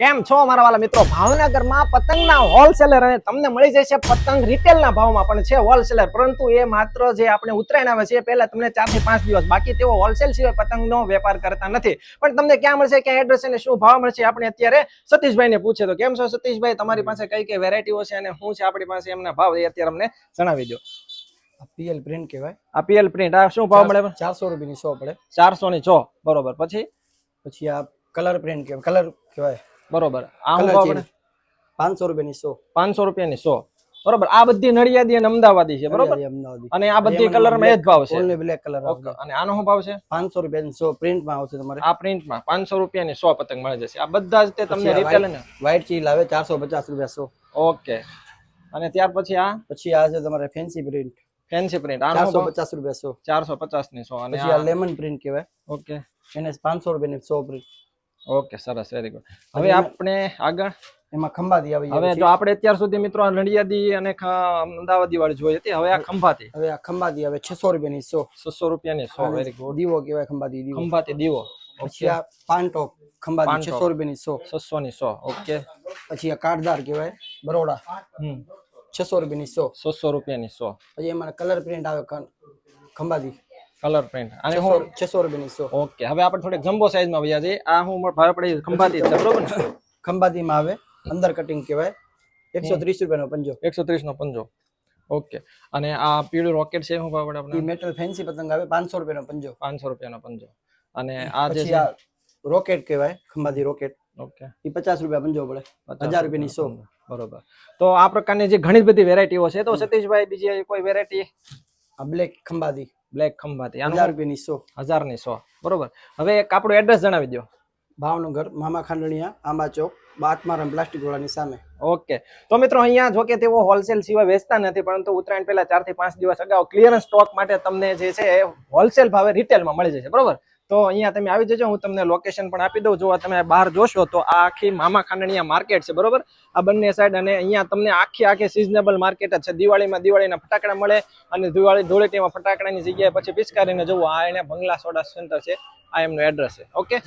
કેમ છો મારા વાલા મિત્રો? ભાવનગરમાં પતંગના હોલસેલર અને તમને મળી જશે પતંગ રિટેલના ભાવમાં પણ છે હોલસેલર, પરંતુ એ માત્ર જે આપણે ઉત્તરાયણ આવે છે એ પહેલા તમને 4 થી 5 દિવસ, બાકી તેઓ હોલસેલ સિવાય પતંગનો વેપાર કરતા નથી. પણ તમને ક્યાં મળશે, ક્યાં એડ્રેસ અને શું ભાવ મળશે આપણે અત્યારે સતીશભાઈને પૂછે. તો કેમ છો સતીશભાઈ? તમારી પાસે કઈ કઈ વેરાયટીઓ છે અને શું છે આપણી પાસે એમના ભાવ એ અત્યારે અમને જણાવી દો. પીએલ પ્રિન્ટ કહેવાય. આ પીએલ પ્રિન્ટ, આ શું ભાવ મળે? 400 રૂપિયાની 100 પડે. 400 ની 100, બરોબર. પછી આ કલર પ્રિન્ટ કહેવાય, કલર કહેવાય, બરોબર. આ શું ભાવ પડે? 500 રૂપિયાની 100. 500 રૂપિયાની 100, બરોબર. આ બધી નડિયાદી અને અમદાવાદી છે, બરોબર. અમદાવાદી. અને આ બધી કલરમાં એ જ ભાવ છે. Only black colour. ઓકે. અને આનો શું ભાવ છે? 500 રૂપિયાની 100 પ્રિન્ટમાં આવશે તમારે. આ પ્રિન્ટમાં 500 રૂપિયાની 100 પતંગ મળી જશે. આ બધા જ તે તમને રિટેલ ને વ્હાઈટ ચીલ આવે 450 રૂપિયા 100. ઓકે. અને ત્યાર પછી આ છે તમારે ફેન્સી પ્રિન્ટ. ફેન્સી પ્રિન્ટ, આ 450 રૂપિયા 100. 450 ની 100. અને પછી આ લેમન પ્રિન્ટ કહેવાય. ઓકે. એને 500 રૂપિયાની 100 પ્રિન્ટ. ઓકે, સરસ, વેરી ગુડ. હવે આપણે આગળ એમાં ખંભાતી આવી. હવે જો આપણે અત્યાર સુધી મિત્રો નડિયાદી અને અમદાવાદી વાળી જોઈ હતી, હવે આ ખંભાતી. હવે આ ખંભાતી આવે 600 રૂપિયાની 100. 600 રૂપિયાની 100, વેરી ગુડ. દીવો કહેવાય, ખંભાતી દીવો. ખંભાતી દીવો. પછી આ પાન ટોપ ખંભાતી 600 રૂપિયાની 100. 600 ની 100. ઓકે. પછી આ કાટદાર કહેવાય, બરોડા 600 રૂપિયાની 100. 600 રૂપિયાની 100. પછી એમાં કલર પ્રિન્ટ આવે ખંભાતી કલર પ્રિન્ટ, અને 600 રૂપિયાની 100. ઓકે. હવે આપણે થોડીક જમ્બો સાઈઝમાં વયા જઈએ. આ હું ભાવ પડી ખંભાતી છે, બરોબર ને? ખંભાતીમાં આવે અંદર કટિંગ કહેવાય, 130 રૂપિયાનો પંજો. 130 નો પંજો. ઓકે. અને આ પીળું રોકેટ છે, શું ભાવ પડે આપણે? મેટલ ફેન્સી પતંગ આવે 500 રૂપિયાનો પંજો. 500 રૂપિયાનો પંજો. અને આ જે પછી આ રોકેટ કહેવાય, ખંભાતી રોકેટ. ઓકે. એ 50 રૂપિયા પંજો પડે. 1000 રૂપિયાની 100. બરોબર. તો આ પ્રકારની જે ઘણી બધી વેરાયટીઓ છે, તો સતીશભાઈ બીજી કોઈ વેરાયટી? આ બ્લેક ખંભાતી. બ્લેક ખંભાતી 1000 રૂપિયાની 100. 1000 ની 100, બરોબર. હવે એક આપણું એડ્રેસ જણાવી દો. ભાવનગર મામા ખાંડણીયા આંબા ચોક, બાતમારામ પ્લાસ્ટિક વાળાની સામે. ઓકે. તો મિત્રો અહીંયા જો કે તેઓ હોલસેલ સિવાય વેચતા નથી, પરંતુ ઉત્તરાયણ પહેલા 4 થી 5 દિવસ અગાઉ ક્લિયરન્સ સ્ટોક માટે તમને જે છે હોલસેલ ભાવે રિટેલમાં મળી જશે, બરોબર. તો અહીંયા તમે આવી જજો, હું તમને લોકેશન પણ આપી દઉં. જો તમે બહાર જોશો તો આ આખી મામા ખાંડણીયા માર્કેટ છે, બરોબર. આ બંને સાઈડ, અને અહીંયા તમને આખી સિઝનેબલ માર્કેટ જ છે. દિવાળીમાં દિવાળીના ફટાકડા મળે, અને દિવાળી ધૂળેટીમાં ફટાકડાની જગ્યાએ પછી પિચકારીને જવું. આ એને બંગલા સોડા સેન્ટર છે, આ એમનું એડ્રેસ છે. ઓકે.